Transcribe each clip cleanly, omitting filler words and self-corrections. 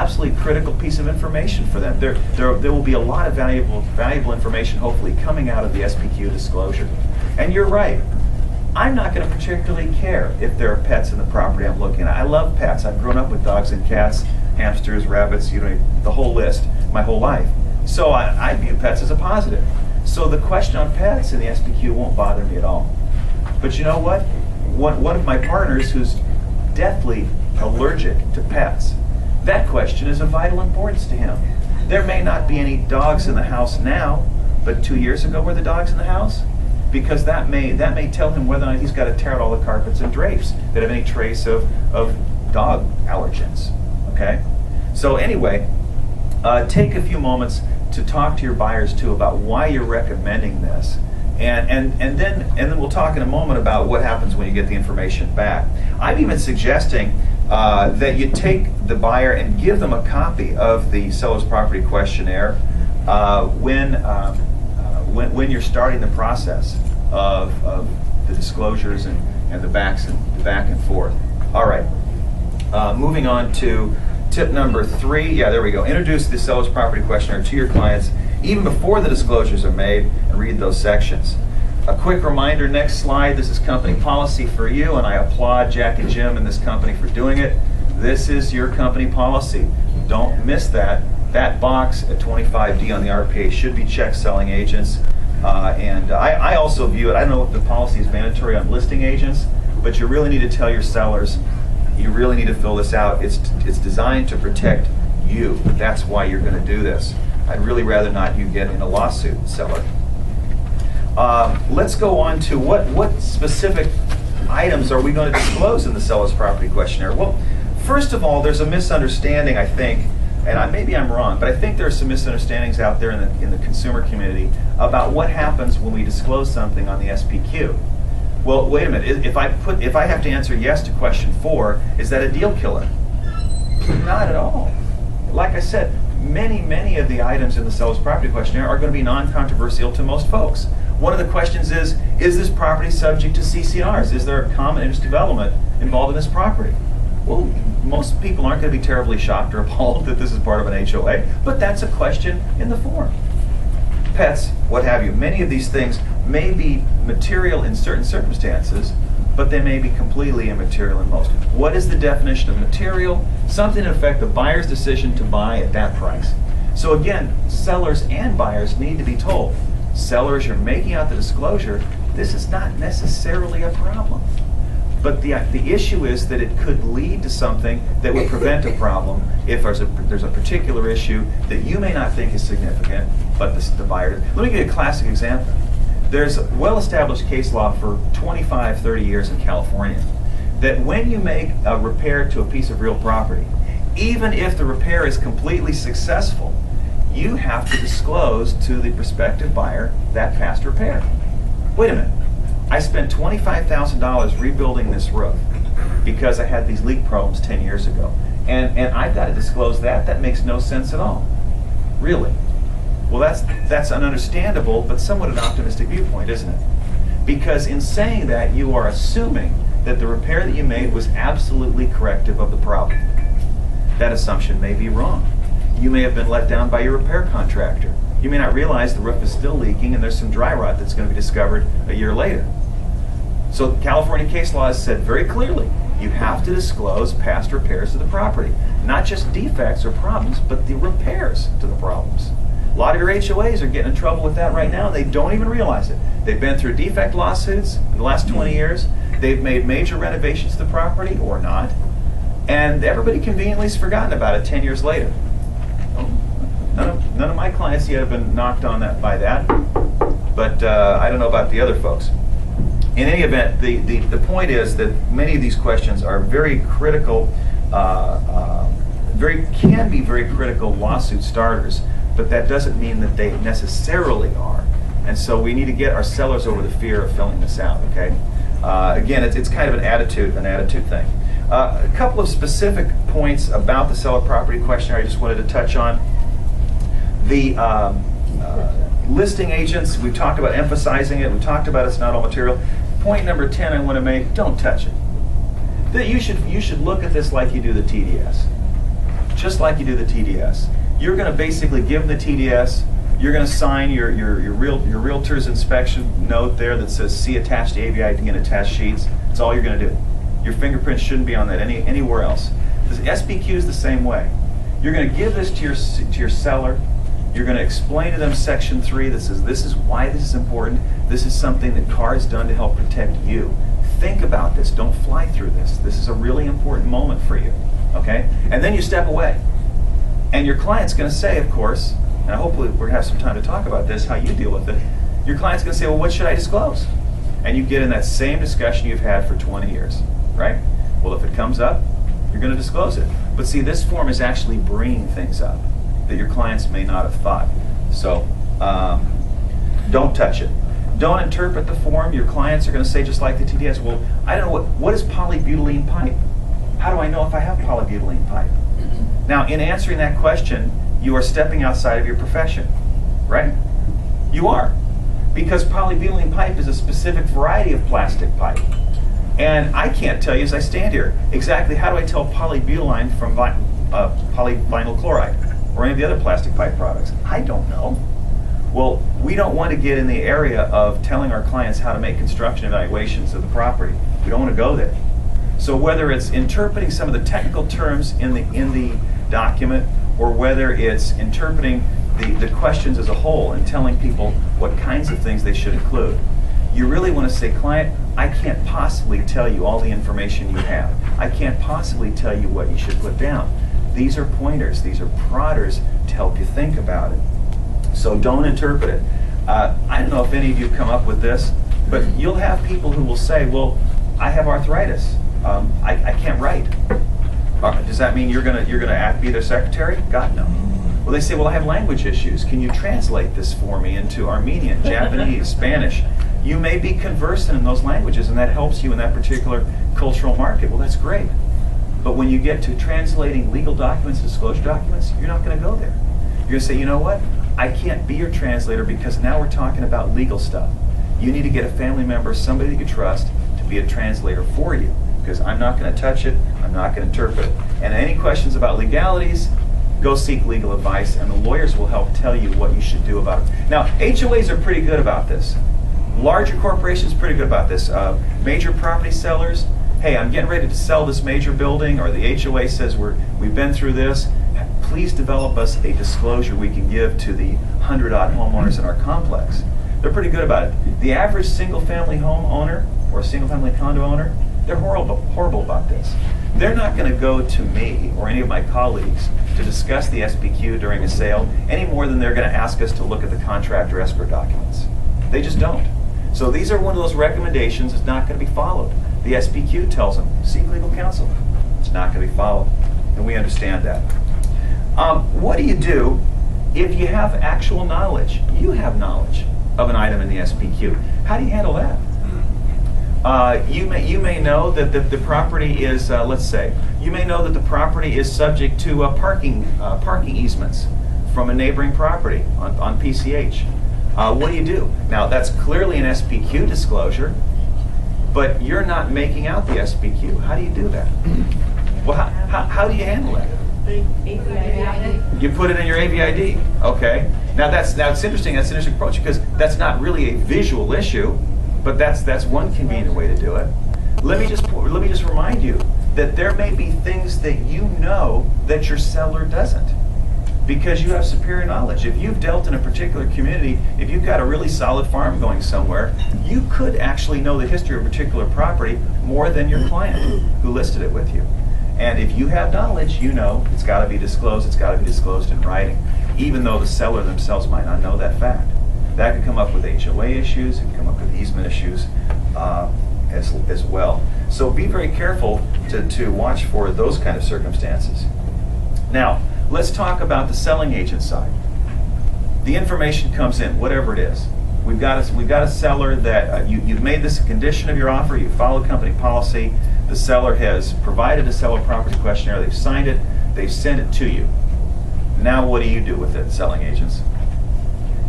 absolutely critical piece of information for them. There will be a lot of valuable information hopefully coming out of the SPQ disclosure. And you're right. I'm not going to particularly care if there are pets in the property I'm looking at. I love pets. I've grown up with dogs and cats, hamsters, rabbits, you know, the whole list, my whole life. So I view pets as a positive. So the question on pets in the SPQ won't bother me at all. But you know what? One of my partners who's deathly allergic to pets, that question is of vital importance to him. There may not be any dogs in the house now, but 2 years ago were the dogs in the house? Because that may tell him whether or not he's got to tear out all the carpets and drapes that have any trace of dog allergens. Okay? So anyway, take a few moments to talk to your buyers too about why you're recommending this. And then we'll talk in a moment about what happens when you get the information back. I'm even suggesting that you take the buyer and give them a copy of the seller's property questionnaire when you're starting the process of the disclosures and the back and forth. All right, moving on to tip number 3. Yeah, there we go. Introduce the seller's property questionnaire to your clients even before the disclosures are made, and read those sections. A quick reminder, next slide, this is company policy for you, and I applaud Jack and Jim and this company for doing it. This is your company policy. Don't miss that. That box at 25D on the RPA should be checked selling agents. I also view it, I don't know if the policy is mandatory on listing agents, but you really need to tell your sellers, you really need to fill this out. It's designed to protect you. That's why you're going to do this. I'd really rather not you get in a lawsuit, seller. Let's go on to what specific items are we going to disclose in the seller's property questionnaire? Well, first of all, there's a misunderstanding, I think, and maybe I'm wrong, but I think there are some misunderstandings out there in the consumer community about what happens when we disclose something on the SPQ. Well, wait a minute. If I have to answer yes to question 4, is that a deal killer? Not at all. Like I said, many of the items in the seller's property questionnaire are going to be non-controversial to most folks. One of the questions is this property subject to CCNRs? Is there a common interest development involved in this property? Well, most people aren't going to be terribly shocked or appalled that this is part of an HOA, but that's a question in the form. Pets, what have you. Many of these things may be material in certain circumstances, but they may be completely immaterial in most. What is the definition of material? Something to affect the buyer's decision to buy at that price. So again, sellers and buyers need to be told, sellers, you're making out the disclosure, this is not necessarily a problem. But the issue is that it could lead to something that would prevent a problem if there's a particular issue that you may not think is significant, but the buyer does. Let me give you a classic example. There's well-established case law for 25, 30 years in California that when you make a repair to a piece of real property, even if the repair is completely successful, you have to disclose to the prospective buyer that past repair. Wait a minute. I spent $25,000 rebuilding this roof because I had these leak problems 10 years ago. And I've got to disclose that? That makes no sense at all. Really? Well, that's an understandable, but somewhat an optimistic viewpoint, isn't it? Because in saying that, you are assuming that the repair that you made was absolutely corrective of the problem. That assumption may be wrong. You may have been let down by your repair contractor. You may not realize the roof is still leaking and there's some dry rot that's going to be discovered a year later. So California case law has said very clearly, you have to disclose past repairs to the property. Not just defects or problems, but the repairs to the problems. A lot of your HOAs are getting in trouble with that right now. They don't even realize it. They've been through defect lawsuits in the last 20 years. They've made major renovations to the property, or not. And everybody conveniently has forgotten about it 10 years later. None of my clients yet have been knocked on that by that, but I don't know about the other folks. In any event, the point is that many of these questions are very critical, can be very critical lawsuit starters, but that doesn't mean that they necessarily are. And so we need to get our sellers over the fear of filling this out, okay? Again, it's kind of an attitude thing. A couple of specific points about the seller property questionnaire I just wanted to touch on. The listing agents, we've talked about emphasizing it, we talked about it's not all material. Point number 10 I want to make, don't touch it. That you should look at this like you do the TDS. just like you do the TDS. You're going to basically give them the TDS. You're going to sign your realtor's inspection note there that says see attached AVID and attached sheets. That's all you're going to do. Your fingerprints shouldn't be on that anywhere else. The SPQ is the same way. You're going to give this to your seller. You're going to explain to them Section 3 that says this is why this is important. This is something that CAR has done to help protect you. Think about this. Don't fly through this. This is a really important moment for you. Okay? And then you step away. And your client's going to say, of course, and hopefully we're going to have some time to talk about this, how you deal with it. Your client's going to say, well, what should I disclose? And you get in that same discussion you've had for 20 years, right? Well, if it comes up, you're going to disclose it. But see, this form is actually bringing things up that your clients may not have thought. So don't touch it. Don't interpret the form. Your clients are going to say, just like the TDS, well, I don't know, what is polybutylene pipe? How do I know if I have polybutylene pipe? Now, in answering that question, you are stepping outside of your profession, right? You are. Because polybutylene pipe is a specific variety of plastic pipe. And I can't tell you as I stand here exactly how do I tell polybutylene from polyvinyl chloride or any of the other plastic pipe products. I don't know. Well, we don't want to get in the area of telling our clients how to make construction evaluations of the property. We don't want to go there. So whether it's interpreting some of the technical terms in the document, or whether it's interpreting the questions as a whole and telling people what kinds of things they should include, you really want to say, client, I can't possibly tell you all the information you have. I can't possibly tell you what you should put down. These are pointers, these are prodders to help you think about it. So don't interpret it. I don't know if any of you come up with this, but you'll have people who will say, well, I have arthritis. I can't write. Does that mean you're gonna be their secretary? God, no. Well, they say, well, I have language issues. Can you translate this for me into Armenian, Japanese, Spanish? You may be conversant in those languages, and that helps you in that particular cultural market. Well, that's great. But when you get to translating legal documents, disclosure documents, you're not going to go there. You're going to say, you know what? I can't be your translator because now we're talking about legal stuff. You need to get a family member, somebody that you trust, to be a translator for you, because I'm not going to touch it, I'm not going to interpret it. And any questions about legalities, go seek legal advice, and the lawyers will help tell you what you should do about it. Now, HOAs are pretty good about this. Larger corporations are pretty good about this. Major property sellers, hey, I'm getting ready to sell this major building, or the HOA says we've been through this. Please develop us a disclosure we can give to the 100-odd homeowners in our complex. They're pretty good about it. The average single-family home owner or single-family condo owner, they're horrible about this. They're not going to go to me or any of my colleagues to discuss the SPQ during a sale any more than they're going to ask us to look at the contract or escrow documents. They just don't. So these are one of those recommendations that's not going to be followed. The SPQ tells them, seek legal counsel. It's not going to be followed, and we understand that. What do you do if you have actual knowledge? You have knowledge of an item in the SPQ. How do you handle that? You may know that the property is, let's say, you may know that the property is subject to parking easements from a neighboring property on PCH. What do? Now, that's clearly an SPQ disclosure, but you're not making out the SPQ. How do you do that? Well, how do you handle that? You put it in your AVID. Okay. Now it's interesting. That's an interesting approach because that's not really a visual issue, but that's one convenient way to do it. Let me just remind you that there may be things that you know that your seller doesn't, because you have superior knowledge. If you've dealt in a particular community, if you've got a really solid farm going somewhere, you could actually know the history of a particular property more than your client who listed it with you. And if you have knowledge, you know it's got to be disclosed. It's got to be disclosed in writing, even though the seller themselves might not know that fact. That could come up with HOA issues. It can come up with easement issues as well. So be very careful to watch for those kind of circumstances. Now, let's talk about the selling agent side. The information comes in, whatever it is. We've got a seller that you've made this a condition of your offer. You followed company policy. The seller has provided a seller property questionnaire. They've signed it. They've sent it to you. Now, what do you do with it, selling agents?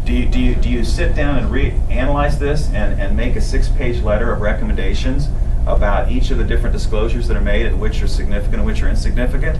Do you sit down and analyze this and make a 6-page letter of recommendations about each of the different disclosures that are made and which are significant and which are insignificant?